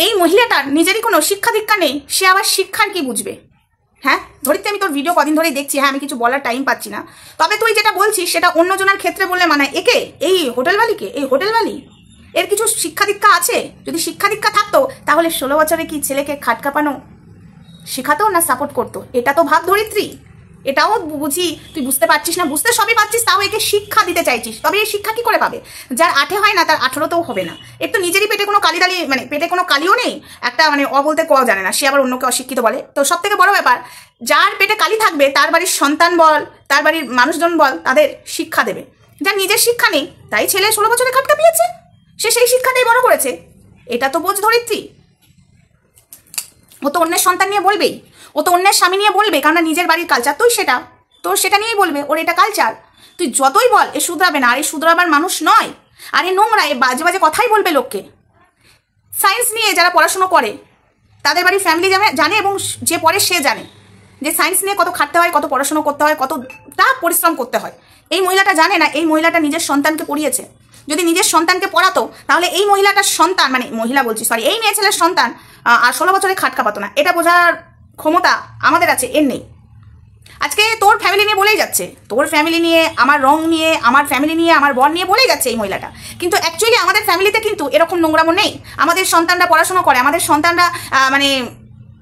এই মহিলাটার নিজেরই কোনো শিক্ষা দীক্ষা নেই, সে আবার শিক্ষার কি বুঝবে? হ্যাঁ ধরিত্রী, আমি তোর ভিডিও কদিন ধরেই দেখছি, হ্যাঁ আমি কিছু বলার টাইম পাচ্ছি না, তবে তুই যেটা বলছিস সেটা অন্যজনের ক্ষেত্রে বললে মানায়। একে এই হোটেলওয়ালিকে, এই হোটেলওয়ালি এর কিছু শিক্ষা দীক্ষা আছে? যদি শিক্ষা দীক্ষা থাকতো তাহলে 16 বছরে কি ছেলেকে খাট কাঁপানো শেখাতো না সাপোর্ট করতো? এটা তো ভাব ধরিত্রী, এটাও বুঝি তুই বুঝতে পারছিস না। বুঝতে সবই পারছিস, তাও একে শিক্ষা দিতে চাইছিস। তবে এই শিক্ষা কি করে পাবে? যার 8 হয় না তার 18তেও হবে না। এর তো নিজেরই পেটে কোনো কালিদালি, মানে পেটে কোনো কালিও নেই, একটা মানে বলতে ক জানে না, সে আবার অন্যকে অশিক্ষিত বলে। তো সব থেকে বড় ব্যাপার, যার পেটে কালি থাকবে তার বাড়ির সন্তান বল, তার বাড়ির মানুষজন বল, তাদের শিক্ষা দেবে। যার নিজের শিক্ষা নেই, তাই ছেলে 16 বছরে খাট কাঁপিয়েছে, সে সেই শিক্ষাটাই বড় করেছে। এটা তো বোঝ ধরিত্রী। ও তো অন্যের সন্তান নিয়ে বলবেই, ও তো অন্যের স্বামী নিয়ে বলবে, কারণ নিজের বাড়ির কালচার তুই সেটা, তোর সেটা নিয়েই বলবে, ওর এটা কালচার। তুই যতই বল এ শুধরাবে না, আর এ শুধরাবার মানুষ নয়, আর এ নোংরা, এ বাজে বাজে কথাই বলবে লোককে। সায়েন্স নিয়ে যারা পড়াশুনো করে তাদের বাড়ির ফ্যামিলি জানে, এবং যে পড়ে সে জানে যে সায়েন্স নিয়ে কত খাটতে হয়, কত পড়াশুনো করতে হয়, কতটা পরিশ্রম করতে হয়। এই মহিলাটা জানে না, এই মহিলাটা নিজের সন্তানকে পড়িয়েছে। যদি নিজের সন্তানকে পড়াতো তাহলে এই মহিলাটার সন্তান, মানে মহিলা বলছি সরি, এই মেয়ে ছেলের সন্তান আর 16 বছরে খাট কাঁপাতো না। এটা বোঝার ক্ষমতা আমাদের আছে, এর নেই। আজকে তোর ফ্যামিলি নিয়ে বলেই যাচ্ছে, তোর ফ্যামিলি নিয়ে, আমার রং নিয়ে, আমার ফ্যামিলি নিয়ে, আমার বর নিয়ে বলেই যাচ্ছে এই মহিলাটা। কিন্তু অ্যাকচুয়ালি আমাদের ফ্যামিলিতে কিন্তু এরকম নোংরামো নেই। আমাদের সন্তানরা পড়াশোনা করে, আমাদের সন্তানরা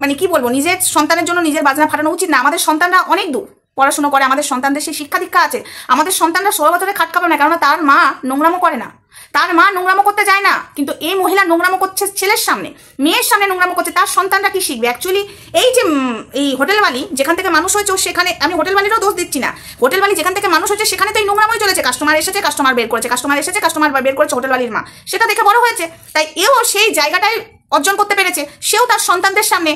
মানে কি বলবো, নিজের সন্তানের জন্য নিজের বাজনা ফাটানো উচিত না। আমাদের সন্তানরা অনেক দূর পড়াশোনা করে, আমাদের সন্তানদের সেই শিক্ষা দীক্ষা আছে। আমাদের সন্তানরা 16 বছরে খাট কাঁপাবে না, কারণ তার মা নোংরামো করে না, তার মা নোংরামো করতে যায় না। কিন্তু এই মহিলা নোংরামো করছে ছেলের সামনে, মেয়ের সামনে নোংরামো করছে, তার সন্তানরা কি শিখবে? অ্যাকচুয়ালি এই যে এই হোটেলওয়ালি যেখান থেকে মানুষ হয়েছে, সেখানে আমি হোটেলওয়ালিরও দোষ দিচ্ছি না। হোটেলওয়ালি যেখান থেকে মানুষ হয়েছে সেখানে তো এই নোংরামোই চলেছে। কাস্টমার এসেছে, কাস্টমার বের করেছে, কাস্টমার এসেছে, কাস্টমার বের করেছে, হোটেলওয়ালির মা সেটা দেখে বড় হয়েছে। তাই এও সেই জায়গাটাই অর্জন করতে পেরেছে। সেও তার সন্তানদের সামনে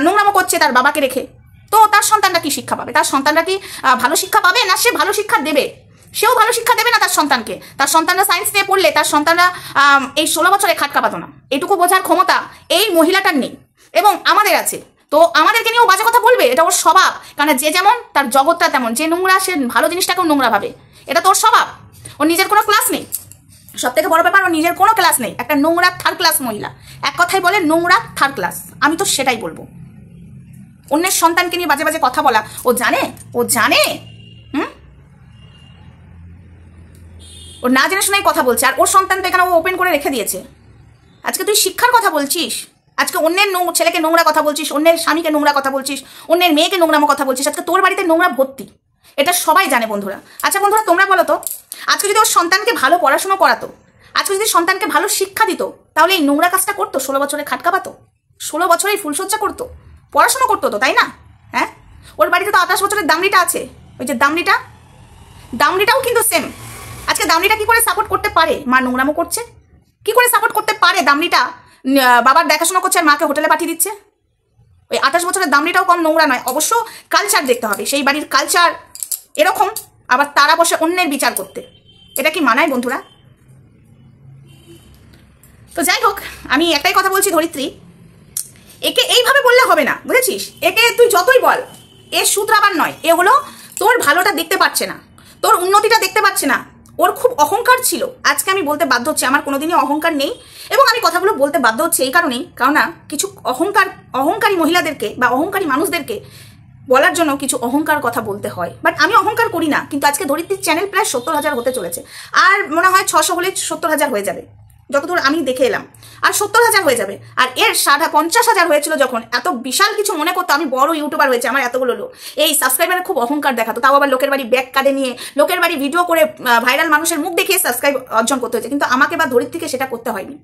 নোংরামো করছে তার বাবাকে রেখে। তো তার সন্তানরা কি শিক্ষা পাবে? তার সন্তানরা কি ভালো শিক্ষা পাবে? না সে ভালো শিক্ষা দেবে? সেও ভালো শিক্ষা দেবে না তার সন্তানকে। তার সন্তানরা সায়েন্স নিয়ে পড়লে তার সন্তানরা এই 16 বছরে খাট কাঁপাতো না। এটুকু বোঝার ক্ষমতা এই মহিলাটার নেই, এবং আমাদের আছে। তো আমাদেরকে নিয়েও বাজে কথা বলবে, এটা ওর স্বভাব। কারণ যে যেমন তার জগৎটা তেমন, যে নোংরা সে ভালো জিনিসটাকেও নোংরা ভাবে, এটা তোর স্বভাব। ওর নিজের কোনো ক্লাস নেই। সব থেকে বড় ব্যাপার, ওর নিজের কোনো ক্লাস নেই। একটা নোংরা 3rd ক্লাস মহিলা। এক কথাই বলে নোংরা 3rd ক্লাস। আমি তো সেটাই বলবো। অন্যের সন্তানকে নিয়ে বাজে বাজে কথা বলা ও জানে, ও জানে। ও না জেনে শুনেই কথা বলছে, আর ওর সন্তান তো এখানে ও ওপেন করে রেখে দিয়েছে। আজকে তুই শিক্ষার কথা বলছিস, আজকে অন্যের ছেলেকে নোংরা কথা বলছিস, অন্যের স্বামীকে নোংরা কথা বলছিস, অন্যের মেয়েকে নোংরামো কথা বলছিস। আজকে তোর বাড়িতে নোংরা ভর্তি, এটা সবাই জানে বন্ধুরা। আচ্ছা বন্ধুরা, তোমরা বলো তো, আজকে যদি ওর সন্তানকে ভালো পড়াশোনা করাতো, আজকে যদি সন্তানকে ভালো শিক্ষা দিত, তাহলে এই নোংরা কাজটা করতো? 16 বছরে খাট কাঁপাতো? 16 বছরেই ফুলসজ্জা করতো, পড়াশোনা করতো তো, তাই না? হ্যাঁ, ওর বাড়িতে তো 28 বছরের দামড়িটা আছে। ওই যে দামড়িটাও কিন্তু সেম। আজকে দামড়িটা কি করে সাপোর্ট করতে পারে? মা নোংরামো করছে, কি করে সাপোর্ট করতে পারে? দামড়িটা বাবার দেখাশোনা করছে আর মাকে হোটেলে পাঠিয়ে দিচ্ছে। ওই 28 বছরের দামড়িটাও কম নোংরা নয়। অবশ্য কালচার দেখতে হবে, সেই বাড়ির কালচার এরকম, আবার তারা বসে অন্যের বিচার করতে। এটা কি মানায় বন্ধুরা? তো যাই হোক, আমি একটাই কথা বলছি ধরিত্রী, একে এইভাবে বললে হবে না, বুঝেছিস? একে তুই যতই বল, এ শুধরাবার নয়। এ হলো তোর ভালোটা দেখতে পাচ্ছে না, তোর উন্নতিটা দেখতে পাচ্ছে না। ওর খুব অহংকার ছিল। আজকে আমি বলতে বাধ্য হচ্ছে, আমার কোনোদিনই অহংকার নেই, এবং আমি কথাগুলো বলতে বাধ্য হচ্ছে এই কারণেই, কারণ না কিছু অহংকারী মহিলাদেরকে বা অহংকারী মানুষদেরকে বলার জন্য কিছু অহংকার কথা বলতে হয়। বাট আমি অহংকার করি না। কিন্তু আজকে ধরিত্রীর চ্যানেল প্রায় 70,000 হতে চলেছে, আর মনে হয় 600 হলে 70,000 হয়ে যাবে, যতদূর আমি দেখে এলাম। আর 70,000 হয়ে যাবে। আর এর 50,000 হয়েছিল যখন, এত বিশাল কিছু মনে করতো আমি বড় ইউটিউবার হয়েছে, আমার এতগুলো লোক। এই সাবস্ক্রাইবারের খুব অহংকার দেখাতো, তাও আবার লোকের বাড়ি ব্যাগ কার্ডে নিয়ে, লোকের বাড়ি ভিডিও করে ভাইরাল মানুষের মুখ দেখিয়ে সাবস্ক্রাইব অর্জন করতে হয়েছে। কিন্তু আমাকে বা ধরিত্রীকে সেটা করতে হয়নি।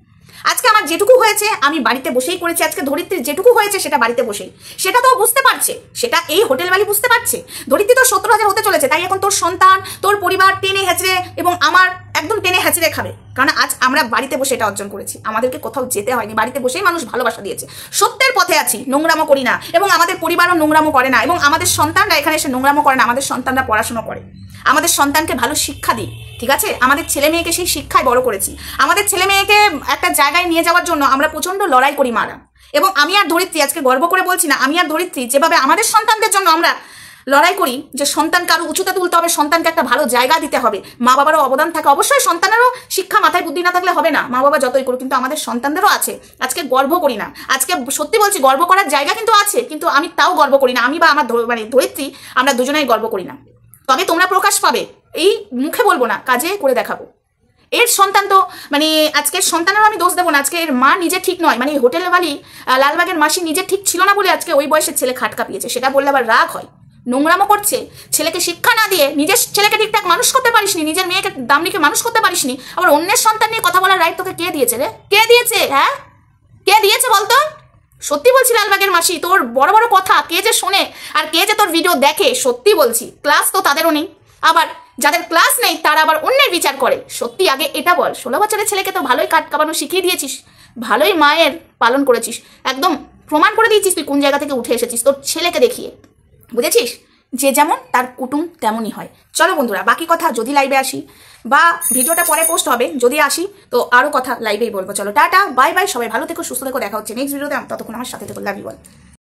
আজকে আমার যেটুকু হয়েছে আমি বাড়িতে বসেই করেছি। আজকে ধরিত্রীর যেটুকু হয়েছে সেটা বাড়িতে বসেই, সেটা তো বুঝতে পারছে, সেটা এই হোটেলওয়ালি বুঝতে পারছে। ধরিত্রী তো 70,000 হতে চলেছে, তাই এখন তোর সন্তান, তোর পরিবার টেনে হেঁচড়ে, এবং আমার একদম টেনে হেঁচড়ে খাবে। কারণ আজ আমরা বাড়িতে বসে এটা অর্জন করেছি, আমাদেরকে কোথাও যেতে হয়নি, বাড়িতে বসেই মানুষ ভালোবাসা দিয়েছে। সত্যের পথে আছি, নোংরামো করি না, এবং আমাদের পরিবারও নোংরামো করে না, এবং আমাদের সন্তানরা এখানে এসে নোংরামো করে না। আমাদের সন্তানরা পড়াশোনা করে, আমাদের সন্তানকে ভালো শিক্ষা দিই, ঠিক আছে? আমাদের ছেলে মেয়েকে সেই শিক্ষায় বড় করেছি। আমাদের ছেলে মেয়েকে একটা জায়গায় নিয়ে যাওয়ার জন্য আমরা প্রচন্ড লড়াই করি মারা। এবং আমি আর ধরিত্রী, আজকে গর্ব করে বলছি না, আমি আর ধরিত্রী যেভাবে আমাদের সন্তানদের জন্য আমরা লড়াই করি যে সন্তানকে আরো উঁচুতে তুলতে হবে, সন্তানকে একটা ভালো জায়গা দিতে হবে, মা বাবারও অবদান থাকে, অবশ্যই সন্তানেরও শিক্ষা মাথায় বুদ্ধি না থাকলে হবে না, মা বাবা যতই করুক, কিন্তু আমাদের সন্তানদেরও আছে। আজকে গর্ব করি না, আজকে সত্যি বলছি গর্ব করার জায়গা কিন্তু আছে, কিন্তু আমি তাও গর্ব করি না, আমি বা আমার ধরিত্রী আমরা দুজনেই গর্ব করি না। তবে তোমরা প্রকাশ পাবে, এই মুখে বলবো না, কাজে করে দেখাবো। এর সন্তান তো আজকের সন্তানেরও আমি দোষ দেবো না, আজকে এর মা নিজে ঠিক নয়, হোটেলে বালি লালবাগের মাসি নিজে ঠিক ছিল না বলে আজকে ওই বয়সের ছেলে খাট কাঁপিয়েছে, সেটা বললে আবার রাগ হয়। নোংরামো করছে, ছেলেকে শিক্ষা না দিয়ে নিজের ছেলেকে ঠিকঠাক মানুষ করতে পারিসনি, নিজের মেয়েকে দাম রেখে মানুষ করতে পারিসনি, আবার অন্যের সন্তান নিয়ে কথা বলার রাইট তোকে কে দিয়েছে রে? কে দিয়েছে? হ্যাঁ, কে দিয়েছে বলতো? সত্যি বলছি লালবাগের মাসি, তোর বড় বড় কথা কে যে শোনে আর কে যে তোর ভিডিও দেখে, সত্যি বলছি ক্লাস তো তাদেরও নেই, আবার যাদের ক্লাস নেই তারা আবার অন্যের বিচার করে। সত্যি আগে এটা বল, 16 বছরের ছেলেকে তো ভালোই কাট কাবানো শিখিয়ে দিয়েছিস, ভালোই মায়ের পালন করেছিস, একদম প্রমাণ করে দিয়েছিস তুই কোন জায়গা থেকে উঠে এসেছিস তোর ছেলেকে দেখিয়ে, বুঝেছিস? যে যেমন তার কুটুম তেমনই হয়। চলো বন্ধুরা, বাকি কথা যদি লাইভে আসি বা ভিডিওটা পরে পোস্ট হবে, যদি আসি তো আরও কথা লাইভেই বলবো। চলো টাটা, বাই বাই, সবাই ভালো থেকো, সুস্থ থেকো, দেখা হচ্ছে নেক্সট ভিডিওতে। ততক্ষণ আমার সাথে থেকো, লাভ ইউ অল।